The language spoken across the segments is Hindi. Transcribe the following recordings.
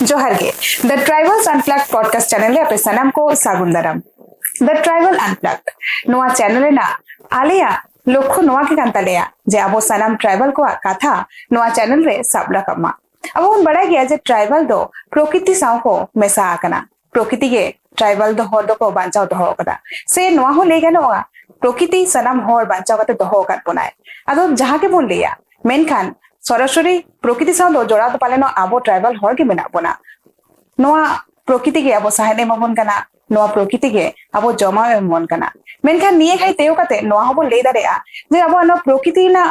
जोहार गे the tribals unplugged podcast channel रे अपने सनम को सागुन दाराम द ट्राइबल अनप्लग्ड नोआ चैनल ना आलिया लक्ष्य नोआ के कान तालेया जे अब सनम ट्राइबल को कथा नोआ चैनल रे सब रकमा अब उन बड़ा गया जे ट्राइबल दो प्रकृति साव को मेसा आकना प्रकृति के ट्राइबल दो हर दो को बांचाव दो कदा से नोआ हो ले गनोआ प्रकृति सनम हर बांचाव कते दो काट बनाए अदो जहां के बोल लिया मेनखान सरासरि प्रकृति साव दो जोड़ा तो पालेनो आबो ट्राइबल हर के मेना बना नोआ प्रकृति के अब सहायने मबन कना नोआ प्रकृति के अब जमा मन कना मेनखान निये खाई तेयो कते नोआ हबो ले दारेया जे अब न प्रकृति ना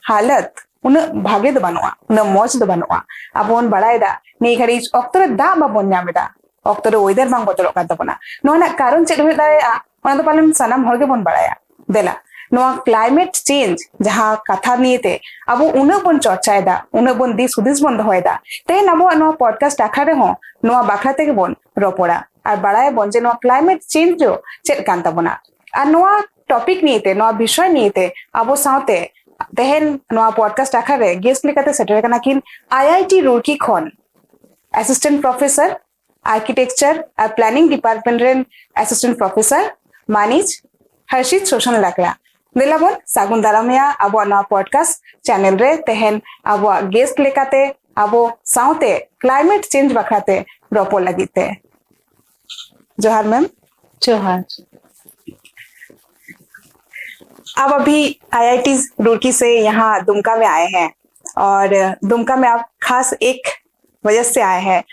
हालत उन भागे दो बनवा उन मौज दो बनवा अब उन बड़ायदा नि घड़ी अक्तरे दा बाबन न्यामेदा अक्तरे वेदर बांग बदलक कान तबना नोआ ना कारण चेक हुई दारेया उन तो पालन सनम हर के बन बड़ाया देला नोआ क्लाइमेट चेंज जहां कथा नियते अब उन बन चर्चायदा उन बन दिस हुदिस बन दोयदा ते नबो नोआ पॉडकास्ट आखा रे हो नोआ बाखरा ते के बन रोपड़ा और बड़ाय बन जे नोआ क्लाइमेट चेंज जो चेक कान तबना और नोआ टॉपिक नियते नोआ विषय नियते अब साउते तेहन नोआ पॉडकास्ट आखा रे गेस्ट लेकाते सेटर कना किन आईआईटी रुड़की खन असिस्टेंट प्रोफेसर आर्किटेक्चर और प्लानिंग डिपार्टमेंट रे असिस्टेंट प्रोफेसर मानिज हर्षित शोषण लाकड़ा दिलाबन सागुन दारामिया अब नोआ पॉडकास्ट चैनल रे तेहन अब गेस्ट लेकाते अब साउते क्लाइमेट चेंज बखराते रोपो लगीते जोहार मैम। जोहार। अब अभी आईआईटी रुड़की से यहाँ दुमका में आए हैं और दुमका में आप खास एक वजह से आए हैं,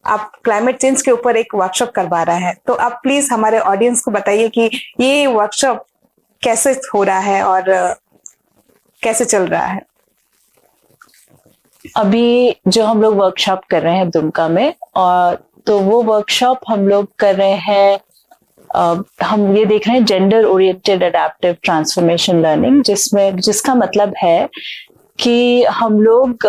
आप क्लाइमेट चेंज के ऊपर एक वर्कशॉप करवा रहे हैं, तो आप प्लीज हमारे ऑडियंस को बताइए कि ये वर्कशॉप कैसे हो रहा है और कैसे चल रहा है। अभी जो हम लोग वर्कशॉप कर रहे हैं दुमका में, और तो वो वर्कशॉप हम लोग कर रहे हैं, हम ये देख रहे हैं gender oriented adaptive transformation learning, जिसका मतलब है कि हम लोग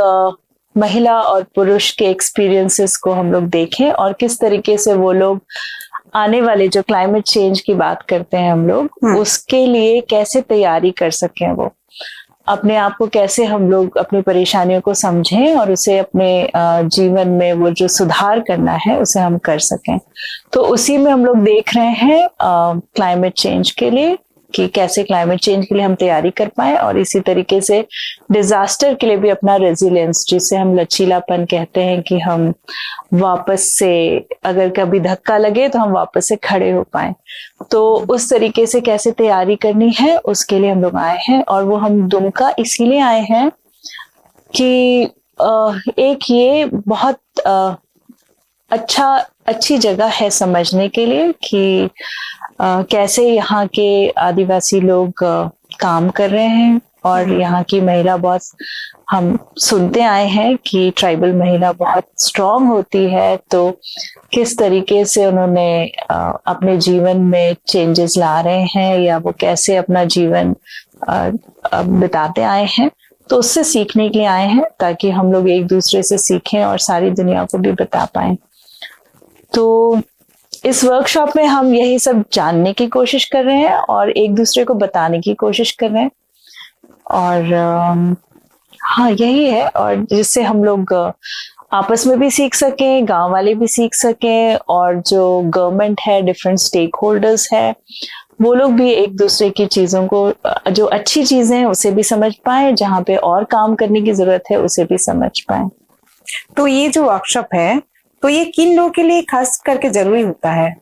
महिला और पुरुष के एक्सपीरियंसेस को हम लोग देखें और किस तरीके से वो लोग आने वाले जो क्लाइमेट चेंज की बात करते हैं हम लोग उसके लिए कैसे तैयारी कर सकें, वो अपने आप को कैसे हम लोग अपनी परेशानियों को समझें और उसे अपने जीवन में वो जो सुधार करना है उसे हम कर सकें। तो उसी में हम लोग देख रहे हैं क्लाइमेट चेंज के लिए कि कैसे क्लाइमेट चेंज के लिए हम तैयारी कर पाए, और इसी तरीके से डिजास्टर के लिए भी अपना रेजिलियंस, जिसे हम लचीलापन कहते हैं, कि हम वापस से अगर कभी धक्का लगे तो हम वापस से खड़े हो पाए। तो उस तरीके से कैसे तैयारी करनी है उसके लिए हम लोग आए हैं। और वो हम दुमका इसीलिए आए हैं कि एक ये बहुत अच्छी जगह है समझने के लिए कि कैसे यहाँ के आदिवासी लोग काम कर रहे हैं, और यहाँ की महिला बहुत, हम सुनते आए हैं कि ट्राइबल महिला बहुत स्ट्रांग होती है, तो किस तरीके से उन्होंने अपने जीवन में चेंजेस ला रहे हैं या वो कैसे अपना जीवन बिताते आए हैं। तो उससे सीखने के लिए आए हैं ताकि हम लोग एक दूसरे से सीखें और सारी दुनिया को भी बता पाएं। तो इस वर्कशॉप में हम यही सब जानने की कोशिश कर रहे हैं और एक दूसरे को बताने की कोशिश कर रहे हैं, और हाँ यही है, और जिससे हम लोग आपस में भी सीख सकें, गांव वाले भी सीख सकें, और जो गवर्नमेंट है, डिफरेंट स्टेक होल्डर्स है, वो लोग भी एक दूसरे की चीजों को, जो अच्छी चीजें हैं उसे भी समझ पाए, जहाँ पे और काम करने की जरूरत है उसे भी समझ पाए। तो ये जो वर्कशॉप है तो ये किन लोगों के लिए खास करके जरूरी होता है?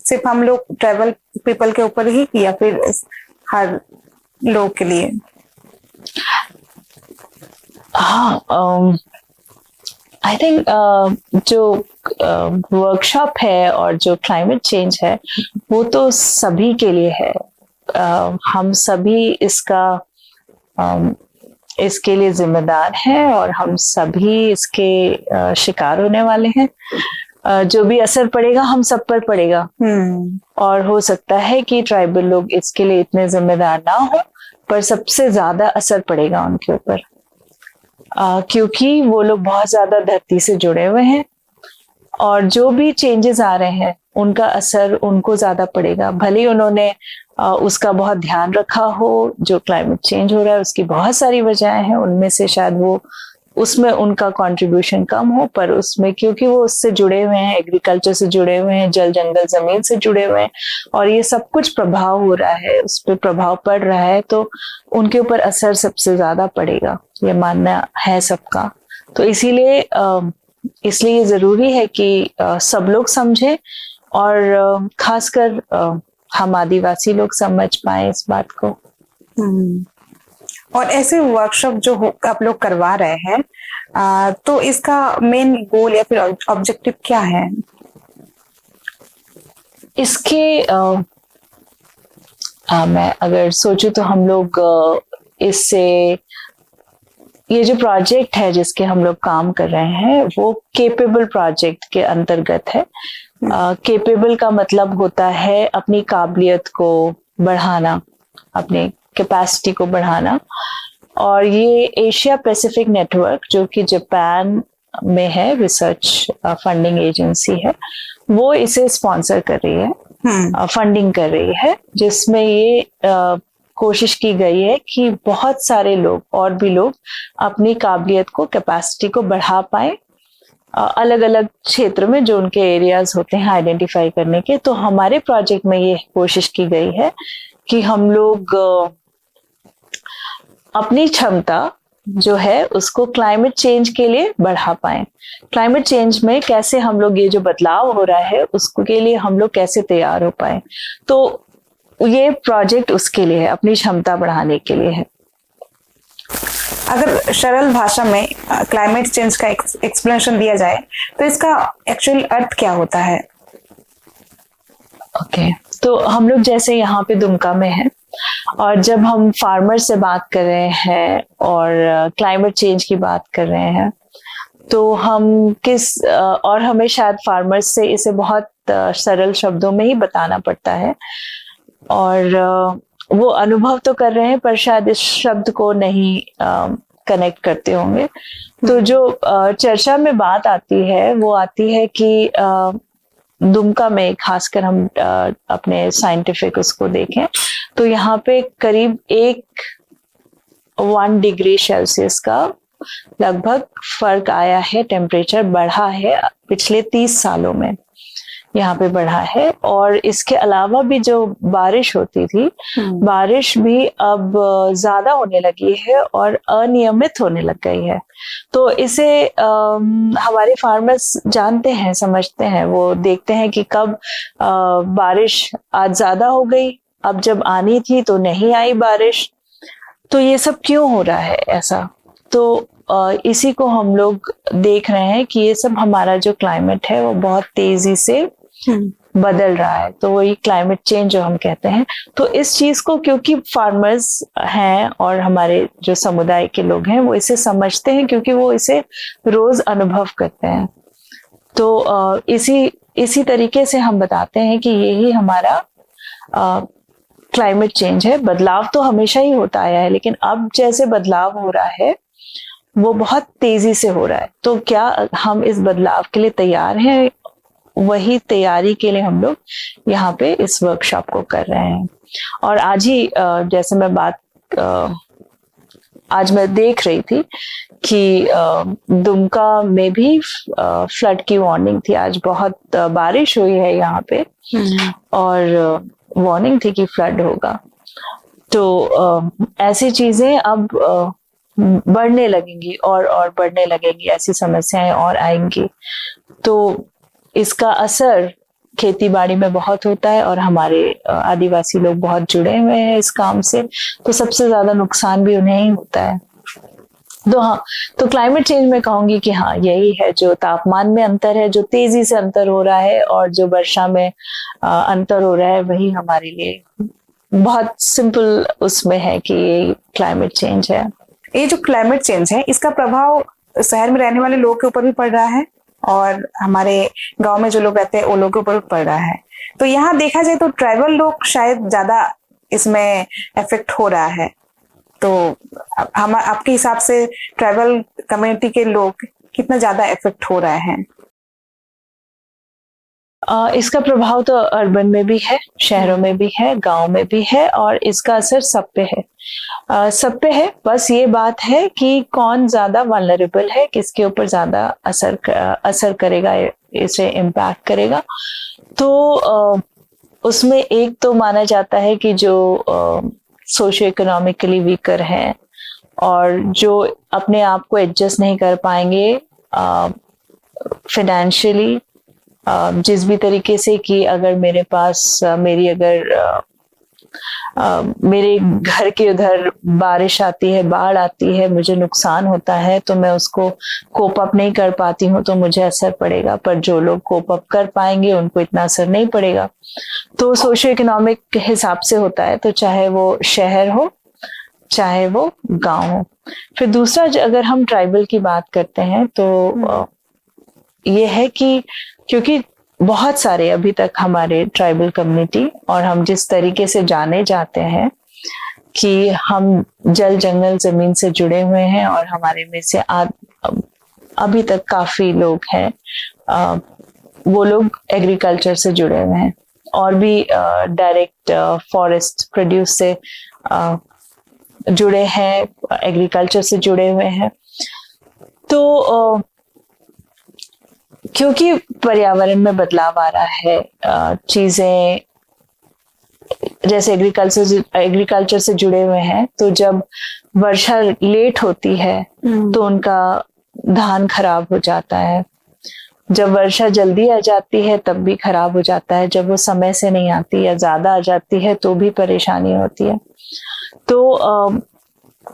सिर्फ हम लोग ट्राइबल पीपल के ऊपर ही, या फिर हर लोग के लिए? हाँ, आई थिंक जो वर्कशॉप है और जो क्लाइमेट चेंज है वो तो सभी के लिए है। हम सभी इसके लिए जिम्मेदार हैं और हम सभी इसके शिकार होने वाले हैं। जो भी असर पड़ेगा हम सब पर पड़ेगा, और हो सकता है कि ट्राइबल लोग इसके लिए इतने जिम्मेदार ना हो, पर सबसे ज्यादा असर पड़ेगा उनके ऊपर, क्योंकि वो लोग बहुत ज्यादा धरती से जुड़े हुए हैं, और जो भी चेंजेस आ रहे हैं उनका असर उनको ज्यादा पड़ेगा। भले ही उन्होंने उसका बहुत ध्यान रखा हो, जो क्लाइमेट चेंज हो रहा है उसकी बहुत सारी वजहें हैं, उनमें से शायद वो उसमें उनका कंट्रीब्यूशन कम हो, पर उसमें क्योंकि वो उससे जुड़े हुए हैं, एग्रीकल्चर से जुड़े हुए हैं, जल जंगल जमीन से जुड़े हुए हैं, और ये सब कुछ प्रभाव हो रहा है, उस पर प्रभाव पड़ रहा है, तो उनके ऊपर असर सबसे ज्यादा पड़ेगा, ये मानना है सबका। तो इसलिए ये जरूरी है कि सब लोग समझें, और खासकर हम आदिवासी लोग समझ पाए इस बात को। और ऐसे वर्कशॉप जो आप लोग करवा रहे हैं, तो इसका मेन गोल या फिर ऑब्जेक्टिव क्या है? इसके मैं अगर सोचूं तो हम लोग इससे, ये जो प्रोजेक्ट है जिसके हम लोग काम कर रहे हैं वो केपेबल प्रोजेक्ट के अंतर्गत है। केपेबल का मतलब होता है अपनी काबिलियत को बढ़ाना, अपने कैपेसिटी को बढ़ाना, और ये एशिया पैसिफिक नेटवर्क जो कि जापान में है, रिसर्च फंडिंग एजेंसी है, वो इसे स्पॉन्सर कर रही है, फंडिंग कर रही है, जिसमें ये कोशिश की गई है कि बहुत सारे लोग और भी लोग अपनी काबिलियत को, कैपेसिटी को बढ़ा पाए अलग अलग क्षेत्र में जो उनके एरियाज होते हैं आइडेंटिफाई करने के। तो हमारे प्रोजेक्ट में ये कोशिश की गई है कि हम लोग अपनी क्षमता जो है उसको क्लाइमेट चेंज के लिए बढ़ा पाए। क्लाइमेट चेंज में कैसे हम लोग, ये जो बदलाव हो रहा है उसको के लिए हम लोग कैसे तैयार हो पाए, तो ये प्रोजेक्ट उसके लिए है, अपनी क्षमता बढ़ाने के लिए है। अगर सरल भाषा में क्लाइमेट चेंज का एक्सप्लेनेशन दिया जाए तो इसका एक्चुअल अर्थ क्या होता है? ओके, तो हम लोग जैसे यहाँ पे दुमका में है, और जब हम फार्मर से बात कर रहे हैं और क्लाइमेट चेंज की बात कर रहे हैं, तो हम और हमें शायद फार्मर्स से इसे बहुत सरल शब्दों में ही बताना पड़ता है, और वो अनुभव तो कर रहे हैं पर शायद इस शब्द को नहीं कनेक्ट करते होंगे। तो जो चर्चा में बात आती है वो आती है कि दुमका में, खासकर हम अपने साइंटिफिक उसको देखें तो यहाँ पे करीब 1 डिग्री सेल्सियस का लगभग फर्क आया है, टेम्परेचर बढ़ा है पिछले 30 सालों में, यहाँ पे बढ़ा है। और इसके अलावा भी जो बारिश होती थी, बारिश भी अब ज्यादा होने लगी है और अनियमित होने लग गई है। तो इसे हमारे फार्मर्स जानते हैं, समझते हैं, वो देखते हैं कि कब बारिश आज ज्यादा हो गई, अब जब आनी थी तो नहीं आई बारिश, तो ये सब क्यों हो रहा है ऐसा। तो इसी को हम लोग देख रहे हैं कि ये सब हमारा जो क्लाइमेट है वो बहुत तेजी से बदल रहा है, तो वही क्लाइमेट चेंज जो हम कहते हैं। तो इस चीज को क्योंकि फार्मर्स हैं और हमारे जो समुदाय के लोग हैं वो इसे समझते हैं, क्योंकि वो इसे रोज अनुभव करते हैं, तो इसी तरीके से हम बताते हैं कि यही हमारा क्लाइमेट चेंज है। बदलाव तो हमेशा ही होता आया है, लेकिन अब जैसे बदलाव हो रहा है वो बहुत तेजी से हो रहा है। तो क्या हम इस बदलाव के लिए तैयार हैं? वही तैयारी के लिए हम लोग यहाँ पे इस वर्कशॉप को कर रहे हैं। और आज ही जैसे आज मैं देख रही थी कि दुमका में भी फ्लड की वार्निंग थी। आज बहुत बारिश हुई है यहाँ पे और वार्निंग थी कि फ्लड होगा। तो ऐसी चीजें अब बढ़ने लगेंगी और बढ़ने लगेंगी, ऐसी समस्याएं और आएंगी। तो इसका असर खेती बाड़ी में बहुत होता है और हमारे आदिवासी लोग बहुत जुड़े हुए हैं इस काम से, तो सबसे ज्यादा नुकसान भी उन्हें ही होता है। तो हाँ, तो क्लाइमेट चेंज में कहूंगी कि हाँ, यही है, जो तापमान में अंतर है, जो तेजी से अंतर हो रहा है, और जो वर्षा में अंतर हो रहा है, वही हमारे लिए बहुत सिंपल उसमें है कि ये क्लाइमेट चेंज है। ये जो क्लाइमेट चेंज है इसका प्रभाव शहर में रहने वाले लोगों के ऊपर भी पड़ रहा है और हमारे गांव में जो लोग रहते हैं वो लोगों के ऊपर भी पड़ रहा है। तो यहाँ देखा जाए तो ट्राइबल लोग शायद ज्यादा इसमें इफेक्ट हो रहा है। तो हम आपके हिसाब से ट्राइबल कम्युनिटी के लोग कितना ज्यादा इफेक्ट हो रहे हैं? इसका प्रभाव तो अर्बन में भी है, शहरों में भी है, गांव में भी है, और इसका असर सब पे है। सब पे है, बस ये बात है कि कौन ज्यादा वल्नरेबल है, किसके ऊपर ज्यादा असर करेगा, इसे इम्पैक्ट करेगा। तो उसमें एक तो माना जाता है कि जो सोशियो इकोनॉमिकली वीकर हैं और जो अपने आप को एडजस्ट नहीं कर पाएंगे फाइनेंशियली, जिस भी तरीके से, कि अगर मेरे पास मेरे घर के उधर बारिश आती है, बाढ़ आती है, मुझे नुकसान होता है, तो मैं उसको कोप अप नहीं कर पाती हूँ तो मुझे असर पड़ेगा। पर जो लोग कोप अप कर पाएंगे उनको इतना असर नहीं पड़ेगा। तो सोशियो इकोनॉमिक हिसाब से होता है, तो चाहे वो शहर हो चाहे वो गांव हो। फिर दूसरा, अगर हम ट्राइबल की बात करते हैं तो ये है कि क्योंकि बहुत सारे अभी तक हमारे ट्राइबल कम्युनिटी, और हम जिस तरीके से जाने जाते हैं कि हम जल जंगल जमीन से जुड़े हुए हैं, और हमारे में से अभी तक काफी लोग हैं वो लोग एग्रीकल्चर से जुड़े हुए हैं, और भी डायरेक्ट फॉरेस्ट प्रोड्यूस से जुड़े हैं, एग्रीकल्चर से जुड़े हुए हैं। तो क्योंकि पर्यावरण में बदलाव आ रहा है, चीजें जैसे एग्रीकल्चर से जुड़े हुए हैं, तो जब वर्षा लेट होती है तो उनका धान खराब हो जाता है। जब वर्षा जल्दी आ जाती है तब भी खराब हो जाता है। जब वो समय से नहीं आती या ज्यादा आ जाती है तो भी परेशानी होती है। तो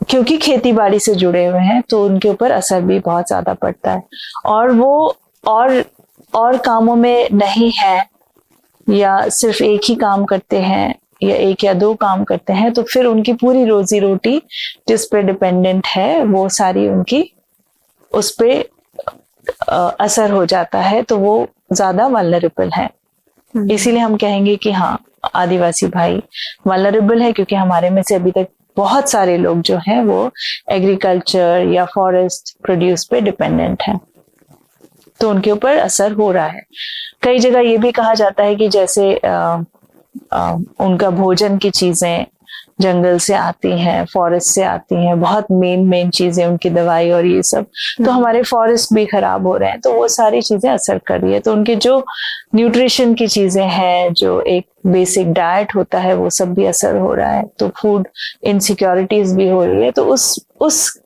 क्योंकि खेती बाड़ी से जुड़े हुए हैं तो उनके ऊपर असर भी बहुत ज्यादा पड़ता है, और वो और कामों में नहीं है, या सिर्फ एक ही काम करते हैं या एक या दो काम करते हैं, तो फिर उनकी पूरी रोजी रोटी जिस पे डिपेंडेंट है वो सारी उनकी उस पे असर हो जाता है, तो वो ज्यादा वल्नरेबल है। इसीलिए हम कहेंगे कि हाँ, आदिवासी भाई वल्नरेबल है, क्योंकि हमारे में से अभी तक बहुत सारे लोग जो हैं वो एग्रीकल्चर या फॉरेस्ट प्रोड्यूस पे डिपेंडेंट हैं, तो उनके ऊपर असर हो रहा है। कई जगह ये भी कहा जाता है कि जैसे उनका भोजन की चीजें जंगल से आती हैं, फॉरेस्ट से आती हैं, बहुत मेन चीजें, उनकी दवाई और ये सब, तो हमारे फॉरेस्ट भी खराब हो रहे हैं, तो वो सारी चीजें असर कर रही है। तो उनके जो न्यूट्रिशन की चीजें हैं, जो एक बेसिक डाइट होता है, वो सब भी असर हो रहा है। तो फूड इनसिक्योरिटीज भी हो रही है। तो उस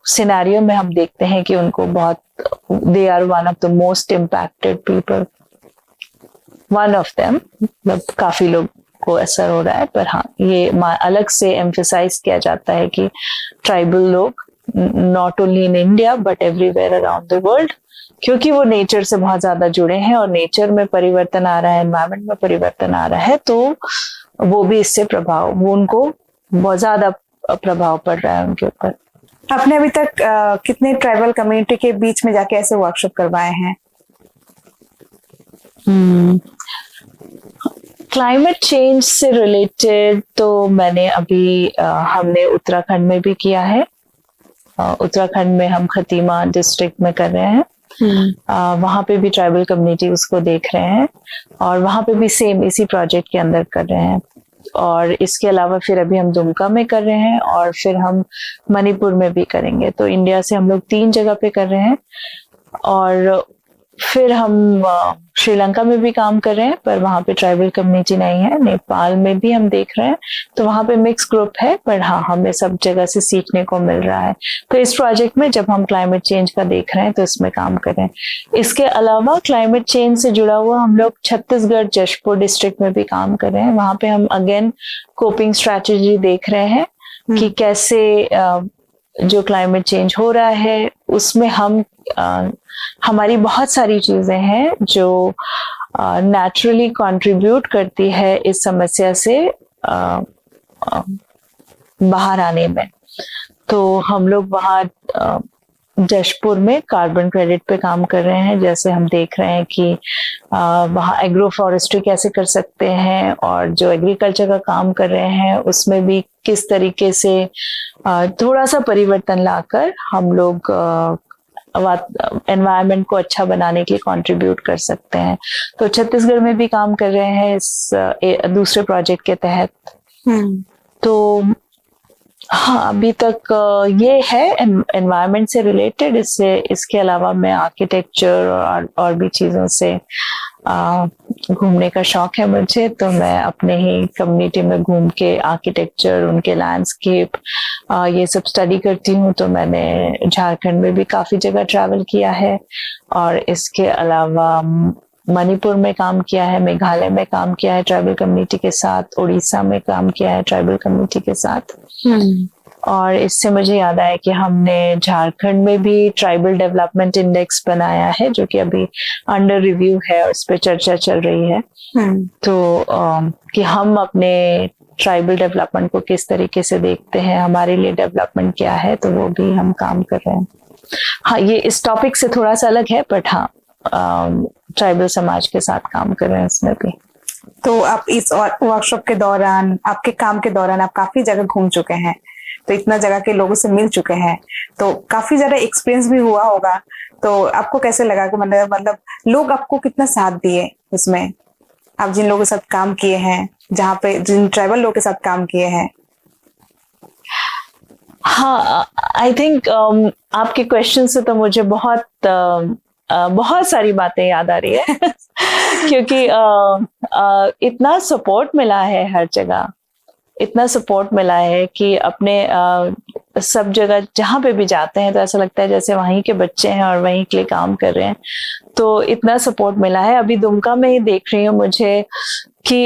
सिनेरियो में हम देखते हैं कि उनको बहुत, they are one of the most impacted people, one of them. मतलब काफी लोग को असर हो रहा है, पर हाँ, ये अलग से एम्फसाइज किया जाता है कि ट्राइबल लोग not only in India but everywhere around the world, क्योंकि वो नेचर से बहुत ज्यादा जुड़े हैं और नेचर में परिवर्तन आ रहा है, एनवायरमेंट में परिवर्तन आ रहा है, तो वो भी इससे वो उनको बहुत ज्यादा प्रभाव पड़ रहा है उनके ऊपर। आपने अभी तक कितने ट्राइबल कम्युनिटी के बीच में जाके ऐसे वर्कशॉप करवाए हैं? क्लाइमेट चेंज से रिलेटेड तो मैंने अभी हमने उत्तराखंड में भी किया है। उत्तराखंड में हम खतीमा डिस्ट्रिक्ट में कर रहे हैं। वहां पे भी ट्राइबल कम्युनिटी उसको देख रहे हैं, और वहां पे भी सेम इसी प्रोजेक्ट के अंदर कर रहे हैं। और इसके अलावा फिर अभी हम दुमका में कर रहे हैं, और फिर हम मणिपुर में भी करेंगे। तो इंडिया से हम लोग 3 जगह पे कर रहे हैं, और फिर हम श्रीलंका में भी काम कर रहे हैं, पर वहां पे ट्राइबल कम्युनिटी नहीं है। नेपाल में भी हम देख रहे हैं, तो वहां पे मिक्स ग्रुप है, पर हाँ, हमें सब जगह से सीखने को मिल रहा है। तो इस प्रोजेक्ट में जब हम क्लाइमेट चेंज का देख रहे हैं तो इसमें काम कर रहे हैं। इसके अलावा क्लाइमेट चेंज से जुड़ा हुआ हम लोग छत्तीसगढ़ जशपुर डिस्ट्रिक्ट में भी काम कर रहे हैं। वहां पे हम अगेन कोपिंग स्ट्रैटेजी देख रहे हैं कि कैसे जो क्लाइमेट चेंज हो रहा है उसमें हम हमारी बहुत सारी चीजें हैं जो नेचुरली कंट्रीब्यूट करती है इस समस्या से बाहर आने में। तो हम लोग वहाँ जशपुर में कार्बन क्रेडिट पे काम कर रहे हैं। जैसे हम देख रहे हैं कि वहाँ एग्रो फॉरेस्ट्री कैसे कर सकते हैं, और जो एग्रीकल्चर का काम कर रहे हैं उसमें भी किस तरीके से थोड़ा सा परिवर्तन लाकर हम लोग एनवायरनमेंट को अच्छा बनाने के लिए कंट्रीब्यूट कर सकते हैं। तो छत्तीसगढ़ में भी काम कर रहे हैं इस दूसरे प्रोजेक्ट के तहत। तो हाँ, अभी तक ये है एनवायरनमेंट से रिलेटेड। इसके अलावा मैं आर्किटेक्चर और भी चीज़ों से घूमने का शौक है मुझे। तो मैं अपने ही कम्युनिटी में घूम के आर्किटेक्चर, उनके लैंडस्केप, ये सब स्टडी करती हूँ। तो मैंने झारखंड में भी काफ़ी जगह ट्रैवल किया है, और इसके अलावा मणिपुर में काम किया है, मेघालय में काम किया है ट्राइबल कम्युनिटी के साथ, उड़ीसा में काम किया है ट्राइबल कम्युनिटी के साथ। और इससे मुझे याद आया कि हमने झारखंड में भी ट्राइबल डेवलपमेंट इंडेक्स बनाया है, जो कि अभी अंडर रिव्यू है और इस पे चर्चा चल रही है। तो कि हम अपने ट्राइबल डेवलपमेंट को किस तरीके से देखते हैं, हमारे लिए डेवलपमेंट क्या है, तो वो भी हम काम कर रहे हैं। हाँ, ये इस टॉपिक से थोड़ा सा अलग है, बट हाँ, ट्राइबल समाज के साथ काम कर रहे हैं इसमें भी। तो आप इस वर्कशॉप के दौरान, आपके काम के दौरान आप काफी जगह घूम चुके हैं, तो इतना जगह के लोगों से मिल चुके हैं, तो काफी ज्यादा एक्सपीरियंस भी हुआ होगा। तो आपको कैसे लगा कि मतलब लोग आपको कितना साथ दिए उसमें, आप जिन लोगों के साथ काम किए हैं, जहाँ पे जिन ट्राइबल लोगों के साथ काम किए हैं? हाँ, आई थिंक आपके क्वेश्चन से तो मुझे बहुत सारी बातें याद आ रही है क्योंकि इतना सपोर्ट मिला है हर जगह, इतना सपोर्ट मिला है कि अपने सब जगह जहाँ पे भी जाते हैं तो ऐसा लगता है जैसे वहीं के बच्चे हैं और वहीं के लिए काम कर रहे हैं। तो इतना सपोर्ट मिला है। अभी दुमका में ही देख रही हूँ मुझे कि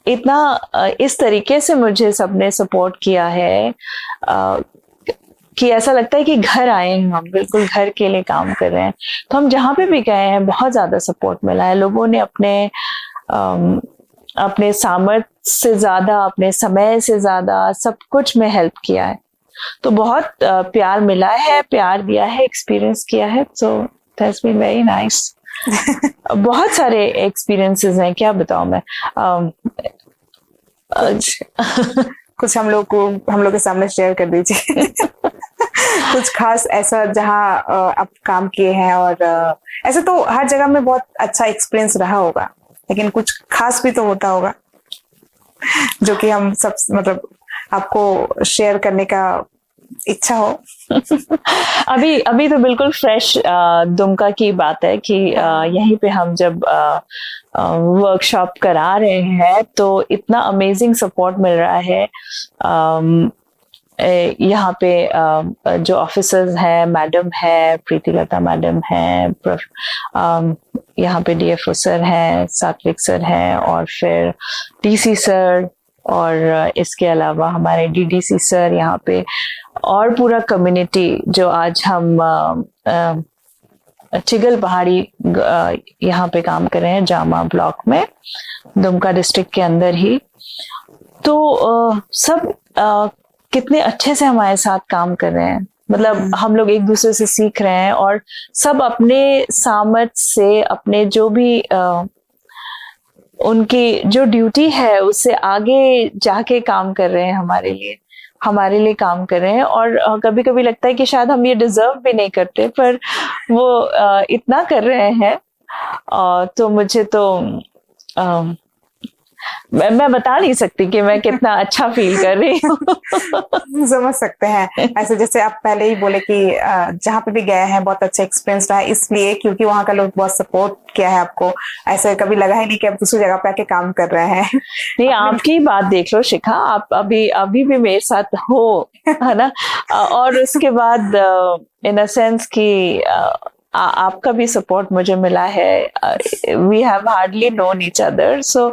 इतना इस तरीके से मुझे सबने सपोर्ट किया है कि ऐसा लगता है कि घर आए हैं, हम बिल्कुल घर के लिए काम कर रहे हैं। तो हम जहाँ पे भी गए हैं बहुत ज्यादा सपोर्ट मिला है। लोगों ने अपने सामर्थ्य से ज्यादा, अपने समय से ज्यादा सब कुछ में हेल्प किया है। तो बहुत प्यार मिला है, प्यार दिया है, एक्सपीरियंस किया है। So that's been very nice. बहुत सारे एक्सपीरियंसेस हैं, क्या बताऊं मैं। कुछ हम लोग के सामने शेयर कर दीजिए कुछ खास ऐसा जहाँ आप काम किए हैं, और ऐसे तो हर जगह में बहुत अच्छा एक्सपीरियंस रहा होगा, लेकिन कुछ खास भी तो होता होगा जो कि हम सब मतलब आपको शेयर करने का इच्छा हो। अभी तो बिल्कुल फ्रेश दुमका की बात है कि यहीं पे हम जब वर्कशॉप करा रहे हैं तो इतना अमेजिंग सपोर्ट मिल रहा है। यहाँ पे जो ऑफिसर्स हैं, मैडम है प्रीतिलता मैडम है, यहाँ पे डीएफओ सर हैं, सात्विक सर हैं, और फिर डीसी सर, और इसके अलावा हमारे डीडीसी सर यहाँ पे, और पूरा कम्युनिटी जो आज हम चिगल पहाड़ी यहाँ पे काम कर रहे हैं, जामा ब्लॉक में, दुमका डिस्ट्रिक्ट के अंदर ही। तो सब कितने अच्छे से हमारे साथ काम कर रहे हैं। मतलब हम लोग एक दूसरे से सीख रहे हैं, और सब अपने सामर्थ्य से, अपने जो भी उनकी जो ड्यूटी है उससे आगे जाके काम कर रहे हैं, हमारे लिए काम कर रहे हैं। और कभी कभी लगता है कि शायद हम ये डिजर्व भी नहीं करते, पर वो इतना कर रहे हैं। तो मुझे तो मैं बता नहीं सकती कि मैं कितना अच्छा फील कर रही हूँ। समझ सकते हैं। ऐसे जैसे आप पहले ही बोले कि जहाँ पे भी गए हैं बहुत अच्छा एक्सपीरियंस रहा, इसलिए क्योंकि वहाँ का लोग बहुत सपोर्ट किया है आपको। ऐसे कभी लगा ही नहीं कि आप दूसरी जगह पे आके काम कर रहे हैं। नहीं, आपकी बात देख लो शिखा, आप अभी भी मेरे साथ हो, है ना। और उसके बाद इन अ सेंस कि आपका भी सपोर्ट मुझे मिला है। We have hardly known each other, so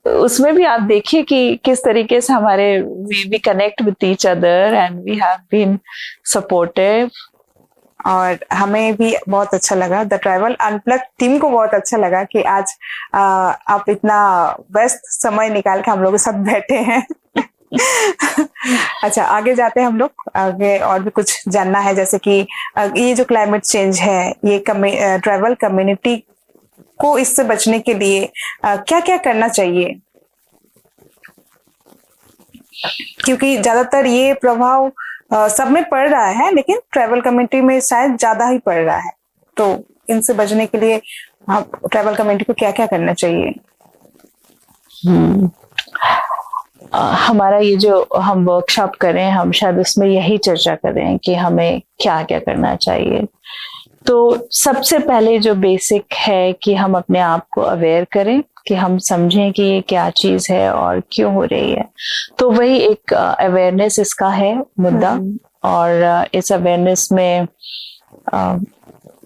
उसमें भी आप देखिए कि किस तरीके से हमारे we connect with each other and we have been supportive. और हमें भी बहुत अच्छा लगा, द ट्राइबल अनप्लग टीम को बहुत अच्छा लगा कि आज आप इतना व्यस्त समय निकाल के हम लोग के साथ बैठे हैं। अच्छा, आगे जाते हैं हम लोग। आगे और भी कुछ जानना है, जैसे कि ये जो क्लाइमेट चेंज है, ये ट्राइबल कम्युनिटी को इससे बचने के लिए क्या क्या करना चाहिए, क्योंकि ज्यादातर ये प्रभाव सब में पड़ रहा है, लेकिन ट्राइबल कम्युनिटी में शायद ज्यादा ही पड़ रहा है। तो इनसे बचने के लिए ट्राइबल कम्युनिटी को क्या क्या करना चाहिए? हमारा ये जो हम वर्कशॉप कर रहे हैं, हम शायद उसमें यही चर्चा कर रहे हैं कि हमें क्या क्या करना चाहिए। तो सबसे पहले जो बेसिक है कि हम अपने आप को अवेयर करें, कि हम समझें कि ये क्या चीज है और क्यों हो रही है। तो वही एक अवेयरनेस इसका है मुद्दा। और इस अवेयरनेस में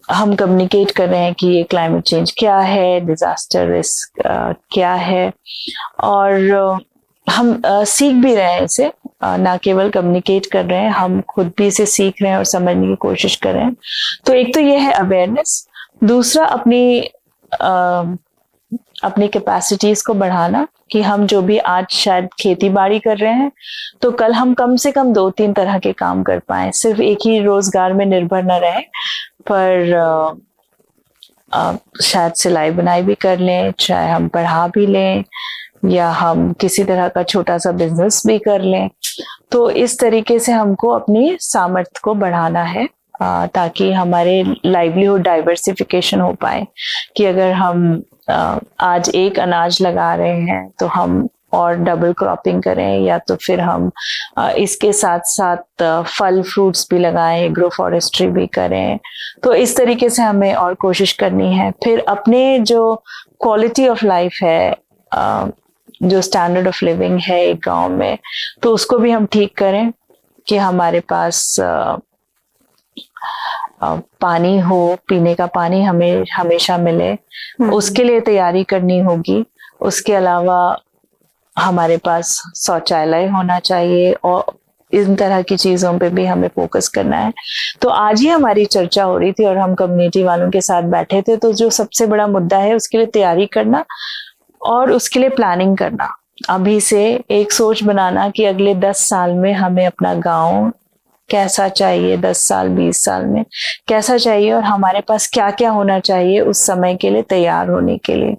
हम कम्युनिकेट कर रहे हैं कि ये क्लाइमेट चेंज क्या है, डिजास्टर रिस्क क्या है, और हम सीख भी रहे हैं इसे, ना केवल कम्युनिकेट कर रहे हैं, हम खुद भी इसे सीख रहे हैं और समझने की कोशिश कर रहे हैं। तो एक तो ये है अवेयरनेस। दूसरा अपनी कैपेसिटीज को बढ़ाना, कि हम जो भी आज शायद खेती बाड़ी कर रहे हैं, तो कल हम कम से कम 2-3 तरह के काम कर पाए, सिर्फ एक ही रोजगार में निर्भर न रहे, पर शायद सिलाई बुनाई भी कर लें, चाहे हम पढ़ा भी लें, या हम किसी तरह का छोटा सा बिजनेस भी कर लें। तो इस तरीके से हमको अपनी सामर्थ्य को बढ़ाना है, ताकि हमारे लाइवलीहुड डाइवर्सिफिकेशन हो पाए, कि अगर हम आज एक अनाज लगा रहे हैं तो हम और डबल क्रॉपिंग करें, या तो फिर हम इसके साथ साथ फल फ्रूट्स भी लगाएं, एग्रो फॉरेस्ट्री भी करें। तो इस तरीके से हमें और कोशिश करनी है। फिर अपने जो क्वालिटी ऑफ लाइफ है, जो स्टैंडर्ड ऑफ लिविंग है एक गांव में, तो उसको भी हम ठीक करें, कि हमारे पास पानी हो, पीने का पानी हमें हमेशा मिले, उसके लिए तैयारी करनी होगी। उसके अलावा हमारे पास शौचालय होना चाहिए, और इन तरह की चीजों पे भी हमें फोकस करना है। तो आज ही हमारी चर्चा हो रही थी और हम कम्युनिटी वालों के साथ बैठे थे, तो जो सबसे बड़ा मुद्दा है उसके लिए तैयारी करना और उसके लिए प्लानिंग करना। अभी से एक सोच बनाना कि अगले 10 साल में हमें अपना गांव कैसा चाहिए, 10 साल 20 साल में कैसा चाहिए, और हमारे पास क्या क्या होना चाहिए उस समय के लिए तैयार होने के लिए।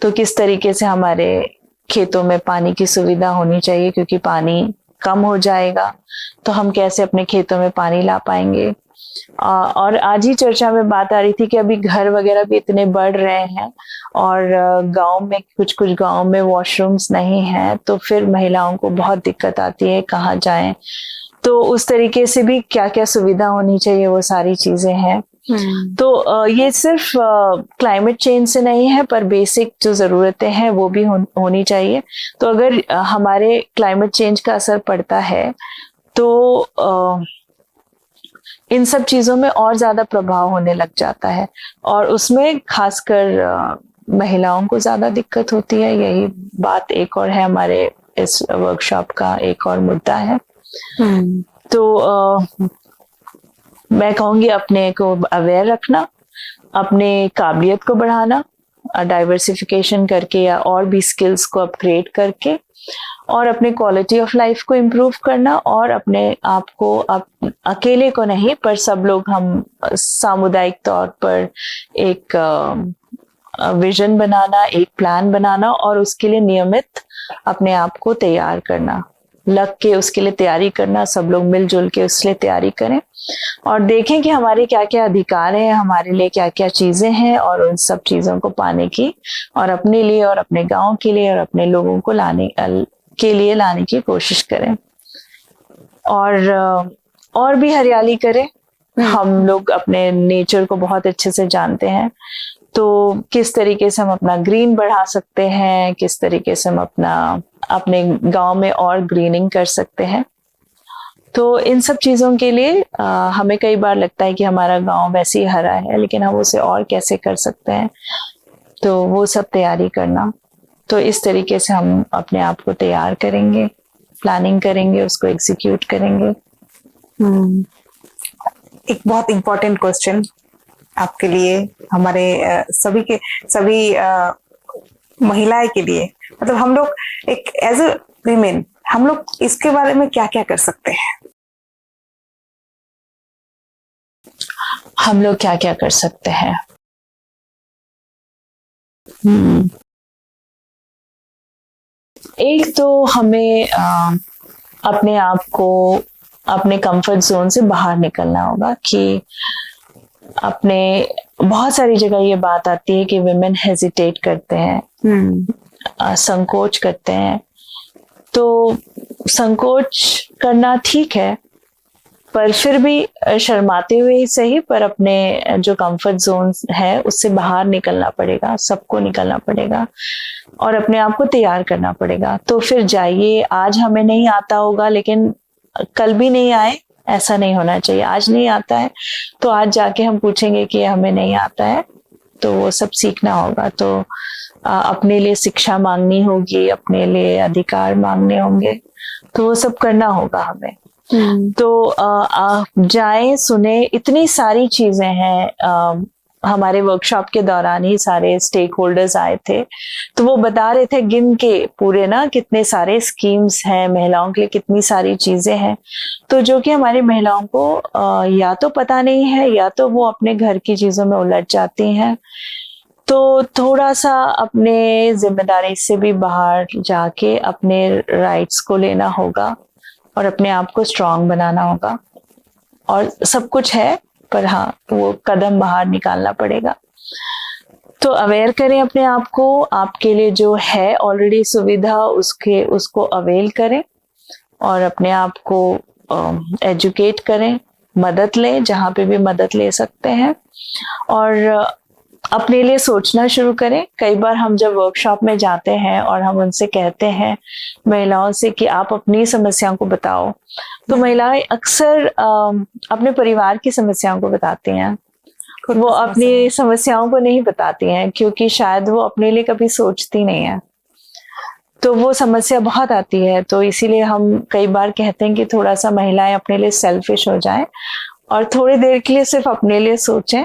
तो किस तरीके से हमारे खेतों में पानी की सुविधा होनी चाहिए, क्योंकि पानी कम हो जाएगा, तो हम कैसे अपने खेतों में पानी ला पाएंगे। और आज ही चर्चा में बात आ रही थी कि अभी घर वगैरह भी इतने बढ़ रहे हैं, और गांव में कुछ गांव में वॉशरूम्स नहीं है, तो फिर महिलाओं को बहुत दिक्कत आती है कहाँ जाएं। तो उस तरीके से भी क्या क्या सुविधा होनी चाहिए, वो सारी चीजें हैं। तो ये सिर्फ क्लाइमेट चेंज से नहीं है, पर बेसिक जो जरूरतें हैं वो भी होनी चाहिए। तो अगर हमारे क्लाइमेट चेंज का असर पड़ता है, तो इन सब चीजों में और ज्यादा प्रभाव होने लग जाता है, और उसमें खासकर महिलाओं को ज्यादा दिक्कत होती है। यही बात एक और है, हमारे इस वर्कशॉप का एक और मुद्दा है। तो मैं कहूंगी अपने को अवेयर रखना, अपने काबिलियत को बढ़ाना, डाइवर्सिफिकेशन करके या और भी स्किल्स को अपग्रेड करके, और अपने क्वालिटी ऑफ लाइफ को इम्प्रूव करना, और अपने आप को अकेले को नहीं, पर सब लोग हम सामुदायिक तौर पर एक विजन बनाना, एक प्लान बनाना, और उसके लिए नियमित अपने आप को तैयार करना, लग के उसके लिए तैयारी करना। सब लोग मिलजुल के उसके लिए तैयारी करें, और देखें कि हमारे क्या क्या अधिकार हैं, हमारे लिए क्या क्या चीजें हैं, और उन सब चीजों को पाने की, और अपने लिए और अपने गांव के लिए और अपने लोगों को लाने की कोशिश करें। और भी हरियाली करें। हम लोग अपने नेचर को बहुत अच्छे से जानते हैं, तो किस तरीके से हम अपना ग्रीन बढ़ा सकते हैं, किस तरीके से हम अपने गांव में और ग्रीनिंग कर सकते हैं। तो इन सब चीजों के लिए हमें कई बार लगता है कि हमारा गांव वैसे ही हरा है, लेकिन हम उसे और कैसे कर सकते हैं, तो वो सब तैयारी करना। तो इस तरीके से हम अपने आप को तैयार करेंगे, प्लानिंग करेंगे, उसको एग्जीक्यूट करेंगे। एक बहुत इम्पोर्टेंट क्वेश्चन आपके लिए, हमारे सभी महिलाएं के लिए, मतलब हम लोग एक एज ए वीमेन, हम लोग इसके बारे में क्या क्या कर सकते हैं? हम लोग क्या क्या कर सकते हैं? एक तो हमें अपने आप को अपने कंफर्ट जोन से बाहर निकलना होगा, कि अपने बहुत सारी जगह ये बात आती है कि विमेन हेजिटेट करते हैं संकोच करते हैं। तो संकोच करना ठीक है, पर फिर भी शर्माते हुए ही सही, पर अपने जो कंफर्ट जोन है उससे बाहर निकलना पड़ेगा, सबको निकलना पड़ेगा और अपने आप को तैयार करना पड़ेगा। तो फिर जाइए, आज हमें नहीं आता होगा लेकिन कल भी नहीं आए ऐसा नहीं होना चाहिए। आज नहीं आता है तो आज जाके हम पूछेंगे कि हमें नहीं आता है, तो वो सब सीखना होगा। तो अपने लिए शिक्षा मांगनी होगी, अपने लिए अधिकार मांगने होंगे, तो वो सब करना होगा हमें। तो जाएं, सुने, इतनी सारी चीजें हैं। हमारे वर्कशॉप के दौरान ही सारे स्टेक होल्डर्स आए थे, तो वो बता रहे थे गिन के पूरे ना कितने सारे स्कीम्स हैं महिलाओं के लिए, कितनी सारी चीजें हैं, तो जो कि हमारी महिलाओं को या तो पता नहीं है या तो वो अपने घर की चीजों में उलझ जाती हैं। तो थोड़ा सा अपने जिम्मेदारी से भी बाहर जाके अपने राइट्स को लेना होगा और अपने आप को स्ट्रांग बनाना होगा। और सब कुछ है, पर हाँ वो कदम बाहर निकालना पड़ेगा। तो अवेयर करें अपने आप को, आपके लिए जो है ऑलरेडी सुविधा उसको अवेल करें और अपने आप को एजुकेट करें, मदद लें जहाँ पे भी मदद ले सकते हैं और अपने लिए सोचना शुरू करें। कई बार हम जब वर्कशॉप में जाते हैं और हम उनसे कहते हैं महिलाओं से कि आप अपनी समस्याओं को बताओ, तो महिलाएं अक्सर अपने परिवार की समस्याओं को बताती हैं, वो अपनी समस्याओं को नहीं बताती हैं क्योंकि शायद वो अपने लिए कभी सोचती नहीं है। तो वो समस्या बहुत आती है, तो इसीलिए हम कई बार कहते हैं कि थोड़ा सा महिलाएं अपने लिए सेल्फिश हो जाएं और थोड़ी देर के लिए सिर्फ अपने लिए सोचें।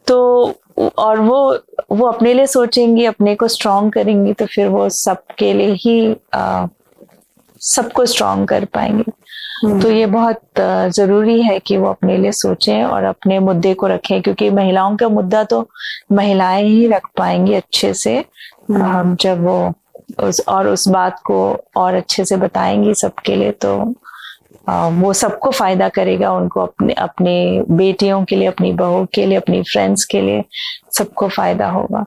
तो और वो अपने लिए सोचेंगी, अपने को स्ट्रांग करेंगी, तो फिर वो सबके लिए ही सबको स्ट्रांग कर पाएंगे। तो ये बहुत जरूरी है कि वो अपने लिए सोचें और अपने मुद्दे को रखें, क्योंकि महिलाओं का मुद्दा तो महिलाएं ही रख पाएंगी अच्छे से जब वो उस बात को और अच्छे से बताएंगी सबके लिए, तो वो सबको फायदा करेगा, उनको अपने बेटियों के लिए, अपनी बहू के लिए, अपनी फ्रेंड्स के लिए, सबको फायदा होगा।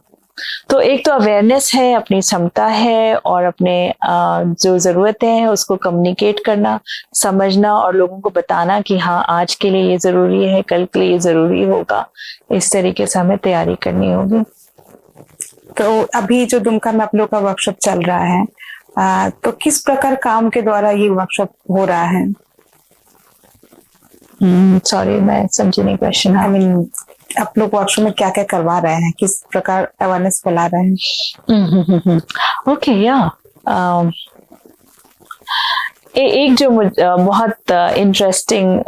तो एक तो अवेयरनेस है, अपनी क्षमता है और अपने जो जरूरतें हैं उसको कम्युनिकेट करना, समझना और लोगों को बताना कि हाँ आज के लिए ये जरूरी है, कल के लिए ये जरूरी होगा। इस तरीके से हमें तैयारी करनी होगी। तो अभी जो दुमका में आप लोग का वर्कशॉप चल रहा है, तो किस प्रकार काम के द्वारा ये वर्कशॉप हो रहा है? सॉरी मैं समझी नहीं क्वेश्चन। आई मीन आप लोग वर्कशॉप में क्या क्या करवा रहे हैं, किस प्रकार अवेयरनेस फैला रहे हैं? ओके, या एक जो बहुत इंटरेस्टिंग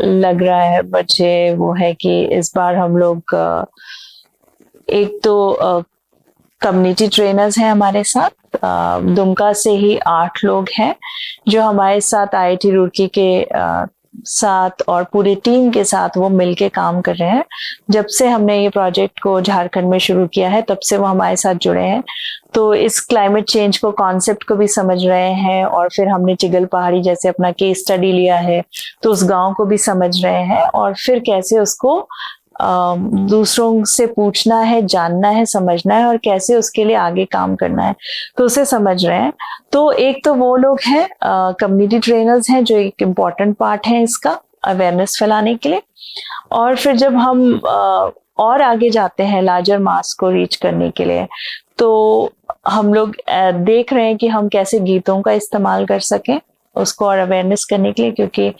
लग रहा है मुझे वो है कि इस बार हम लोग एक तो कम्युनिटी ट्रेनर्स हैं हमारे साथ, दुमका से ही 8 लोग हैं जो हमारे साथ IIT रुड़की के साथ और पूरी टीम के साथ वो मिलके काम कर रहे हैं। जब से हमने ये प्रोजेक्ट को झारखंड में शुरू किया है तब से वो हमारे साथ जुड़े हैं। तो इस क्लाइमेट चेंज को, कॉन्सेप्ट को भी समझ रहे हैं और फिर हमने चिगल पहाड़ी जैसे अपना केस स्टडी लिया है तो उस गांव को भी समझ रहे हैं और फिर कैसे उसको दूसरों से पूछना है, जानना है, समझना है और कैसे उसके लिए आगे काम करना है, तो उसे समझ रहे हैं। तो एक तो वो लोग हैं कम्युनिटी ट्रेनर्स हैं जो एक इम्पॉर्टेंट पार्ट है इसका अवेयरनेस फैलाने के लिए। और फिर जब हम और आगे जाते हैं लार्जर मास को रीच करने के लिए, तो हम लोग देख रहे हैं कि हम कैसे गीतों का इस्तेमाल कर सकें उसको और अवेयरनेस करने के लिए, क्योंकि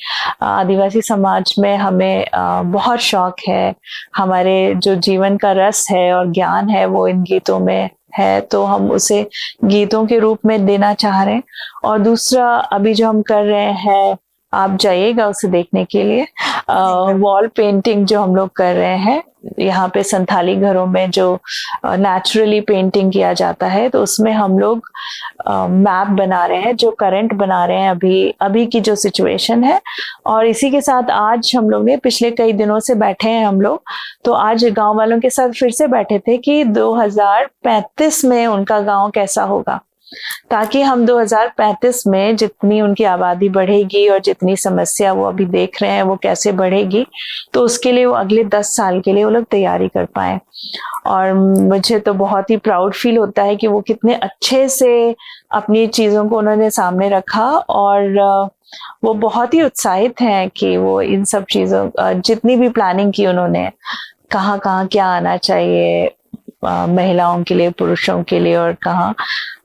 आदिवासी समाज में हमें बहुत शौक है, हमारे जो जीवन का रस है और ज्ञान है वो इन गीतों में है, तो हम उसे गीतों के रूप में देना चाह रहे हैं। और दूसरा अभी जो हम कर रहे हैं, आप जाइएगा उसे देखने के लिए, वॉल पेंटिंग जो हम लोग कर रहे हैं यहाँ पे संथाली घरों में जो नेचुरली पेंटिंग किया जाता है, तो उसमें हम लोग मैप बना रहे हैं, जो करंट बना रहे हैं अभी की जो सिचुएशन है। और इसी के साथ आज हम लोग ने पिछले कई दिनों से बैठे हैं हम लोग, तो आज गांव वालों के साथ फिर से बैठे थे कि 2035 में उनका गांव कैसा होगा। ताकि हम 2035 में जितनी उनकी आबादी बढ़ेगी और जितनी समस्या वो अभी देख रहे हैं वो कैसे बढ़ेगी, तो उसके लिए वो अगले 10 साल के लिए वो लोग तैयारी कर पाए। और मुझे तो बहुत ही प्राउड फील होता है कि वो कितने अच्छे से अपनी चीजों को उन्होंने सामने रखा, और वो बहुत ही उत्साहित हैं कि वो इन सब चीजों जितनी भी प्लानिंग की उन्होंने, कहाँ कहाँ क्या आना चाहिए महिलाओं के लिए, पुरुषों के लिए, और कहाँ,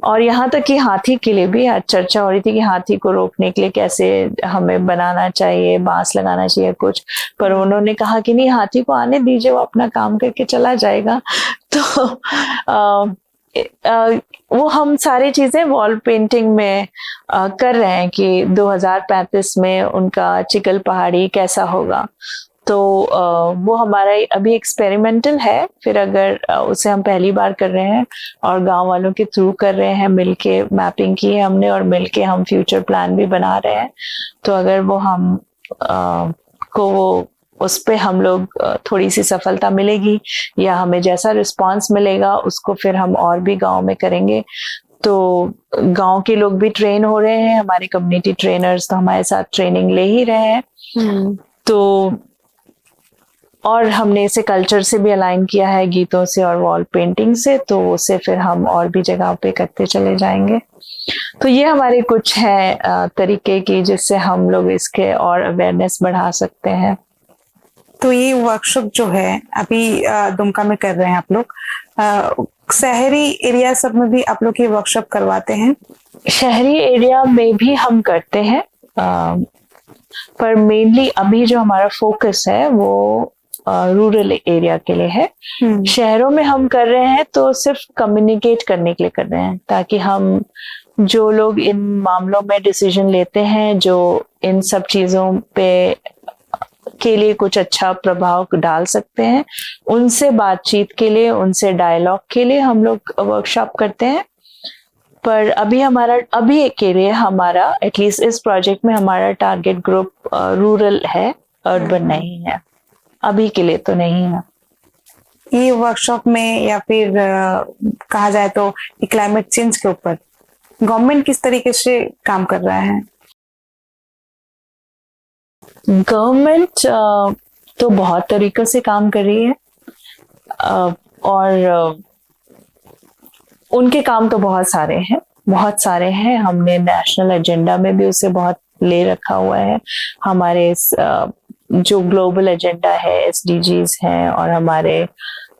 और यहाँ तक कि हाथी के लिए भी आज चर्चा हो रही थी कि हाथी को रोकने के लिए कैसे हमें बनाना चाहिए, बांस लगाना चाहिए कुछ, पर उन्होंने कहा कि नहीं, हाथी को आने दीजिए, वो अपना काम करके चला जाएगा। तो वो हम सारी चीजें वॉल पेंटिंग में कर रहे हैं कि 2035 में उनका चिकल पहाड़ी कैसा होगा। तो वो हमारा अभी एक्सपेरिमेंटल है, फिर अगर उसे हम पहली बार कर रहे हैं और गांव वालों के थ्रू कर रहे हैं, मिलके मैपिंग की है हमने और मिलके हम फ्यूचर प्लान भी बना रहे हैं, तो अगर वो हम को वो उस पे हम लोग थोड़ी सी सफलता मिलेगी या हमें जैसा रिस्पांस मिलेगा उसको फिर हम और भी गांव में करेंगे। तो गांव के लोग भी ट्रेन हो रहे हैं, हमारे कम्युनिटी ट्रेनर्स तो हमारे साथ ट्रेनिंग ले ही रहे हैं। तो और हमने इसे कल्चर से भी अलाइन किया है, गीतों से और वॉल पेंटिंग से, तो उसे फिर हम और भी जगह पे करते चले जाएंगे। तो ये हमारे कुछ है तरीके की जिससे हम लोग इसके और अवेयरनेस बढ़ा सकते हैं। तो ये वर्कशॉप जो है अभी दुमका में कर रहे हैं आप लोग, शहरी एरिया सब में भी आप लोग ये वर्कशॉप करवाते हैं? शहरी एरिया में भी हम करते हैं, पर मेनली अभी जो हमारा फोकस है वो रूरल एरिया के लिए है। शहरों में हम कर रहे हैं तो सिर्फ कम्युनिकेट करने के लिए कर रहे हैं, ताकि हम जो लोग इन मामलों में डिसीजन लेते हैं, जो इन सब चीजों पे के लिए कुछ अच्छा प्रभाव डाल सकते हैं, उनसे बातचीत के लिए, उनसे डायलॉग के लिए हम लोग वर्कशॉप करते हैं। पर अभी के लिए हमारा एटलीस्ट इस प्रोजेक्ट में हमारा टारगेट ग्रुप रूरल है, अर्बन नहीं है, अभी के लिए तो नहीं है। ये वर्कशॉप में या फिर कहा जाए तो क्लाइमेट चेंज के ऊपर गवर्नमेंट किस तरीके से काम कर रहा है? गवर्नमेंट तो बहुत तरीकों से काम कर रही है, और उनके काम तो बहुत सारे हैं। हमने नेशनल एजेंडा में भी उसे बहुत ले रखा हुआ है। हमारे जो ग्लोबल एजेंडा है, SDGs हैं, और हमारे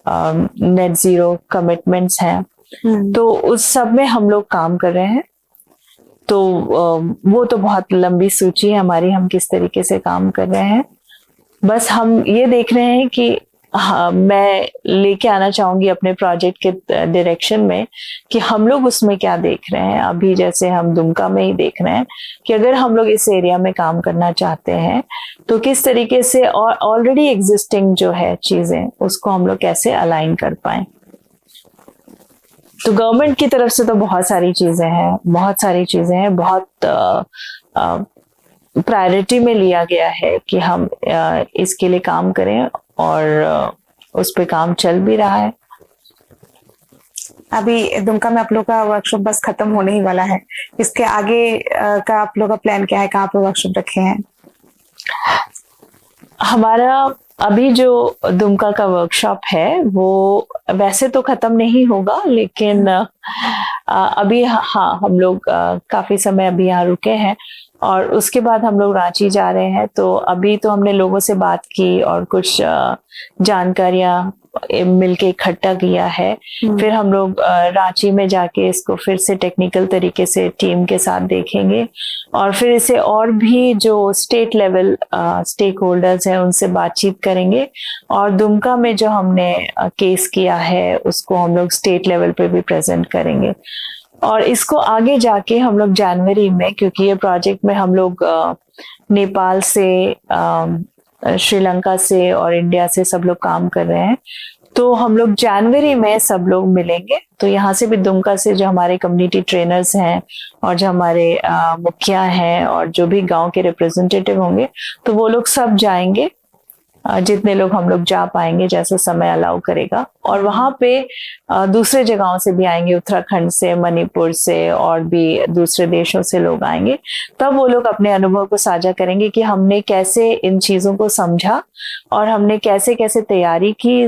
नेट जीरो कमिटमेंट्स हैं, तो उस सब में हम लोग काम कर रहे हैं। तो वो तो बहुत लंबी सूची है हमारी, हम किस तरीके से काम कर रहे हैं। बस हम ये देख रहे हैं कि मैं लेके आना चाहूंगी अपने प्रोजेक्ट के डायरेक्शन में कि हम लोग उसमें क्या देख रहे हैं। अभी जैसे हम दुमका में ही देख रहे हैं कि अगर हम लोग इस एरिया में काम करना चाहते हैं तो किस तरीके से और ऑलरेडी एग्जिस्टिंग जो है चीजें उसको हम लोग कैसे अलाइन कर पाए। तो गवर्नमेंट की तरफ से तो बहुत सारी चीजें हैं, बहुत प्रायोरिटी में लिया गया है कि हम इसके लिए काम करें, और उस पे काम चल भी रहा है। अभी दुमका में आप लोग का वर्कशॉप बस खत्म होने ही वाला है, इसके आगे का आप लोग का प्लान क्या है, कहाँ पे वर्कशॉप रखे हैं? हमारा अभी जो दुमका का वर्कशॉप है वो वैसे तो खत्म नहीं होगा, लेकिन अभी हाँ हम लोग काफी समय अभी यहाँ रुके हैं, और उसके बाद हम लोग रांची जा रहे हैं। तो अभी तो हमने लोगों से बात की और कुछ जानकारियां मिलके इकट्ठा किया है। फिर हम लोग रांची में जाके इसको फिर से टेक्निकल तरीके से टीम के साथ देखेंगे, और फिर इसे और भी जो स्टेट लेवल स्टेक होल्डर्स हैं उनसे बातचीत करेंगे, और दुमका में जो हमने केस किया है उसको हम लोग स्टेट लेवल पे भी प्रेजेंट करेंगे। और इसको आगे जाके हम लोग जनवरी में, क्योंकि ये प्रोजेक्ट में हम लोग नेपाल से, श्रीलंका से और इंडिया से सब लोग काम कर रहे हैं, तो हम लोग जनवरी में सब लोग मिलेंगे। तो यहाँ से भी दुमका से जो हमारे कम्युनिटी ट्रेनर्स हैं और जो हमारे मुखिया हैं और जो भी गांव के रिप्रेजेंटेटिव होंगे, तो वो लोग सब जाएंगे जितने लोग हम लोग जा पाएंगे, जैसे समय अलाउ करेगा। और वहाँ पे दूसरे जगहों से भी आएंगे, उत्तराखंड से, मणिपुर से और भी दूसरे देशों से लोग आएंगे। तब वो लोग अपने अनुभव को साझा करेंगे कि हमने कैसे इन चीज़ों को समझा और हमने कैसे कैसे तैयारी की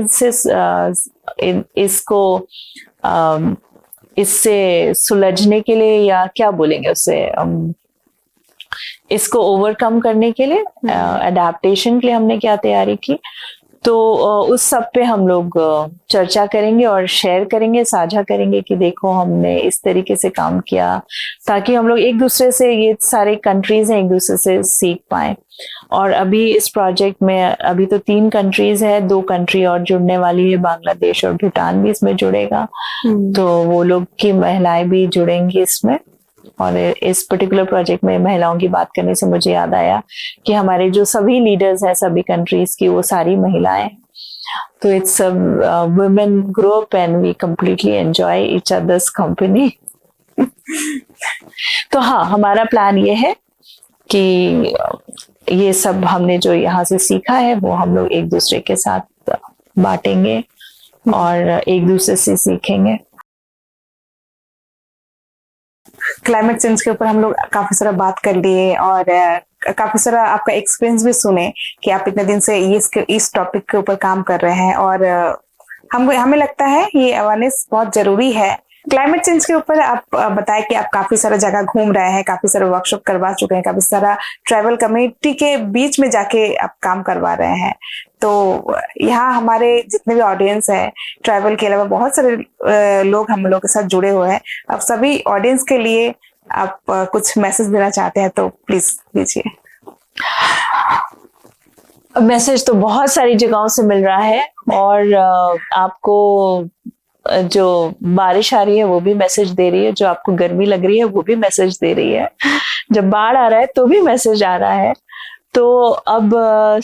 इससे सुलझने के लिए, या क्या बोलेंगे उसे, इसको ओवरकम करने के लिए, अडेप्टेशन के लिए हमने क्या तैयारी की। तो उस सब पे हम लोग चर्चा करेंगे और शेयर करेंगे, साझा करेंगे कि देखो हमने इस तरीके से काम किया, ताकि हम लोग एक दूसरे से, ये सारे कंट्रीज हैं, एक दूसरे से सीख पाए। और अभी इस प्रोजेक्ट में अभी तो 3 कंट्रीज है, 2 कंट्री और जुड़ने वाली है, बांग्लादेश और भूटान भी इसमें जुड़ेगा। तो वो लोग की महिलाएं भी जुड़ेंगी इसमें। और इस पर्टिकुलर प्रोजेक्ट में महिलाओं की बात करने से मुझे याद आया कि हमारे जो सभी लीडर्स हैं सभी कंट्रीज की, वो सारी महिलाएं। तो it's a women group and we completely enjoy each others company. तो हाँ, हमारा प्लान ये है कि ये सब हमने जो यहाँ से सीखा है वो हम लोग एक दूसरे के साथ बांटेंगे और एक दूसरे से सीखेंगे। क्लाइमेट चेंज के ऊपर हम लोग काफी सारा बात कर लिए और काफी सारा आपका एक्सपीरियंस भी सुने कि आप इतने दिन से इस टॉपिक के ऊपर काम कर रहे हैं। और हमें लगता है ये अवेयरनेस बहुत जरूरी है। क्लाइमेट चेंज के ऊपर आप बताएं कि आप काफी सारा जगह घूम रहे हैं, काफी सारा वर्कशॉप करवा चुके हैं, काफी सारा ट्रैवल कम्युनिटी के बीच में जाके आप काम करवा रहे हैं। तो यहाँ हमारे जितने भी ऑडियंस है, ट्रैवल के अलावा बहुत सारे लोग हम लोग के साथ जुड़े हुए हैं। अब सभी ऑडियंस के लिए आप कुछ मैसेज देना चाहते हैं तो प्लीज दीजिए। मैसेज तो बहुत सारी जगहों से मिल रहा है और आपको जो बारिश आ रही है वो भी मैसेज दे रही है, जो आपको गर्मी लग रही है वो भी मैसेज दे रही है, जब बाढ़ आ रहा है तो भी मैसेज आ रहा है। तो अब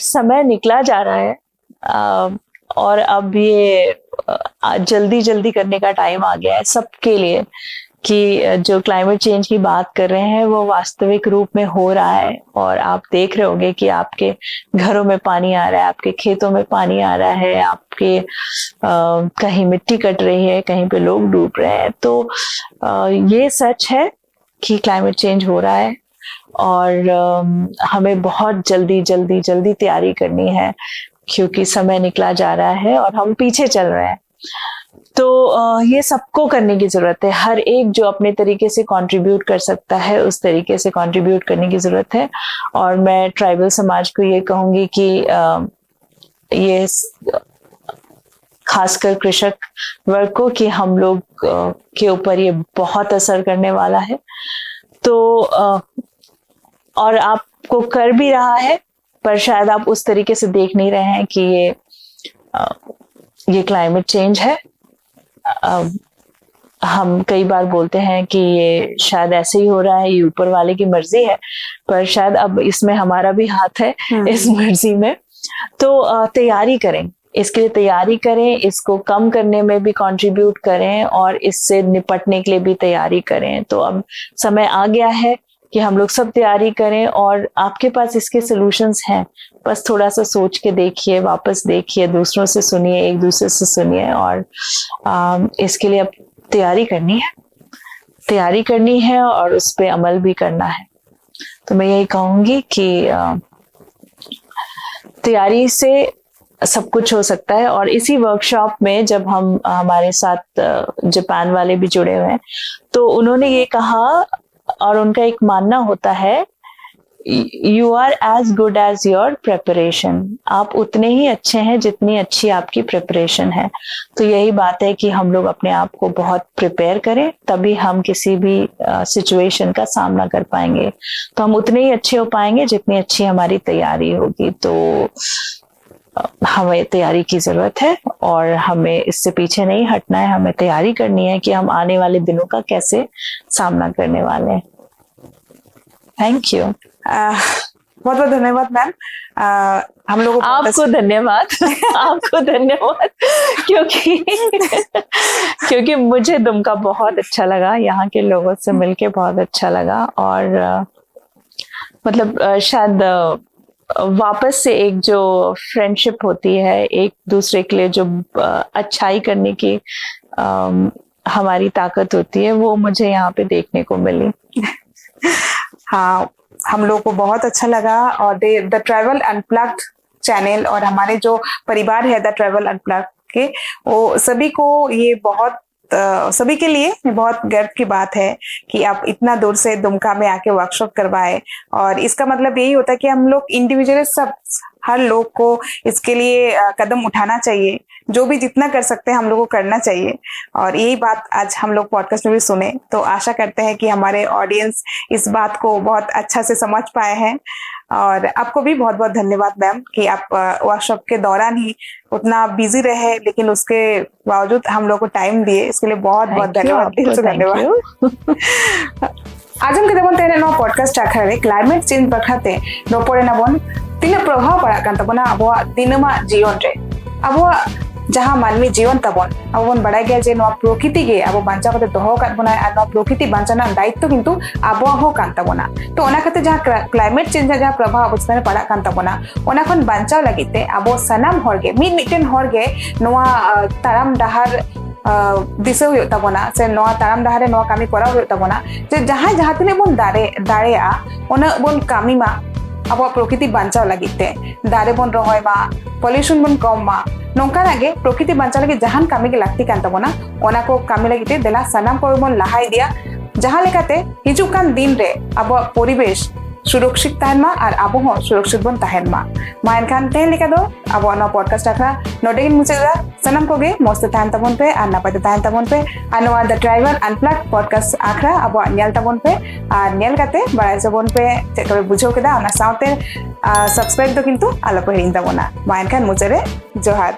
समय निकला जा रहा है और अब ये जल्दी जल्दी करने का टाइम आ गया है सबके लिए कि जो क्लाइमेट चेंज की बात कर रहे हैं वो वास्तविक रूप में हो रहा है। और आप देख रहे होंगे कि आपके घरों में पानी आ रहा है, आपके खेतों में पानी आ रहा है, आपके कहीं मिट्टी कट रही है, कहीं पे लोग डूब रहे हैं। तो ये सच है कि क्लाइमेट चेंज हो रहा है और हमें बहुत जल्दी जल्दी जल्दी तैयारी करनी है क्योंकि समय निकला जा रहा है और हम पीछे चल रहे हैं। तो ये सबको करने की जरूरत है। हर एक जो अपने तरीके से कंट्रीब्यूट कर सकता है उस तरीके से कंट्रीब्यूट करने की जरूरत है। और मैं ट्राइबल समाज को ये कहूंगी कि ये खासकर कृषक वर्ग को कि हम लोग के ऊपर ये बहुत असर करने वाला है। तो और आपको कर भी रहा है, पर शायद आप उस तरीके से देख नहीं रहे हैं कि ये क्लाइमेट चेंज है। हम कई बार बोलते हैं कि ये शायद ऐसे ही हो रहा है, ये ऊपर वाले की मर्जी है, पर शायद अब इसमें हमारा भी हाथ है इस मर्जी में। तो तैयारी करें, इसके लिए तैयारी करें, इसको कम करने में भी कंट्रीब्यूट करें और इससे निपटने के लिए भी तैयारी करें। तो अब समय आ गया है कि हम लोग सब तैयारी करें और आपके पास इसके सॉल्यूशंस हैं, बस थोड़ा सा सोच के देखिए, वापस देखिए, दूसरों से सुनिए, एक दूसरे से सुनिए और इसके लिए अब तैयारी करनी है और उस पर अमल भी करना है। तो मैं यही कहूंगी कि तैयारी से सब कुछ हो सकता है। और इसी वर्कशॉप में जब हम हमारे साथ जापान वाले भी जुड़े हुए हैं तो उन्होंने ये कहा और उनका एक मानना होता है, you are as good as your preparation. आप उतने ही अच्छे हैं जितनी अच्छी आपकी प्रिपरेशन है। तो यही बात है कि हम लोग अपने आप को बहुत प्रिपेयर करें, तभी हम किसी भी सिचुएशन का सामना कर पाएंगे। तो हम उतने ही अच्छे हो पाएंगे जितनी अच्छी हमारी तैयारी होगी। तो हमें तैयारी की जरूरत है और हमें इससे पीछे नहीं हटना है। हमें तैयारी करनी है कि हम आने वाले दिनों का कैसे सामना करने वाले हैं। Thank you. बहुत बहुत धन्यवाद मैम। हम लोगों को आपको धन्यवाद आपको धन्यवाद क्योंकि मुझे दुमका बहुत अच्छा लगा, यहाँ के लोगों से मिलके बहुत अच्छा लगा। और मतलब शायद वापस से एक जो फ्रेंडशिप होती है, एक दूसरे के लिए जो अच्छाई करने की हमारी ताकत होती है, वो मुझे यहाँ पे देखने को मिली। हाँ, हम लोग को बहुत अच्छा लगा। और द ट्रैवल अनप्लग्ड चैनल और हमारे जो परिवार है द ट्रैवल अनप्लग्ड के, वो सभी को ये बहुत सभी के लिए बहुत गर्व की बात है कि आप इतना दूर से दुमका में आके वर्कशॉप करवाए। और इसका मतलब यही होता है कि हम लोग इंडिविजुअली सब हर लोग को इसके लिए कदम उठाना चाहिए, जो भी जितना कर सकते हैं हम लोग को करना चाहिए। और यही बात आज हम लोग पॉडकास्ट में भी सुने, तो आशा करते हैं कि हमारे ऑडियंस इस बात को बहुत अच्छा से समझ पाए हैं। और आपको भी बहुत बहुत धन्यवाद मैम कि आप वर्कशॉप के दौरान ही उतना बिजी रहे, लेकिन उसके बावजूद हम लोग को टाइम दिए, इसके लिए बहुत बहुत धन्यवाद, दिल से धन्यवाद। आज हम kita तेरे no podcast Akhare climate change बखराते रोपड़े नाबन तीन प्रभाव पड़ा कान तबना अबो दिनमा जीवन रे अबो जहाँ मानवी जीवन तबन अब बन बड़ा गया जे नो प्रकृति के अब बांचा कते दोहो काट बना आ नो प्रकृति बांचाना दायित्व किंतु आबो हो कान तबना। तो ओना कते जहाँ क्लाइमेट चेंज जहाँ प्रभाव अब इसमें पड़ा कान तबना ओना खन बांचाव लगिते आबो सनाम हरगे मिदमिटेन हरगे नोआ ताराम डहार दिशा हुई तबना से नोआ ताराम डहारे नोआ कामी करा हुई तबना जे जहाँ तिने बन दारे आ ओना बन कामी मा अब प्रकृति बांचाव लगिते दारे बन रहोय मा पॉल्यूशन बन कम मा नौका लगे प्रकृति बांचाव लगे जहान कामी के लागती कान तबना ओना को कामी लगिते देला सनाम को बन लहाई दिया जहाँ लेकाते हिजुक कान दिन रे अब परिवेश सुरक्षित तहन मा और अब हो सुरक्षित बन तहन मा एनखान तेहन लेका दो अब ना पॉडकास्ट आखरा नोडेगिन मुचेदा सनाम कोगे मस्त तहन तबन पे और नापाते तहन तबन पे और नोआ द ट्रैवल अनप्लग्ड पॉडकास्ट आखरा अब नेल तबन पे और नेल काते बड़ाई सबन पे चेक बुझो केदा ओना साउते सब्सक्राइब दो किंतु आलो पे हिरिन तबना मा एनखान मुचेरे जोहार।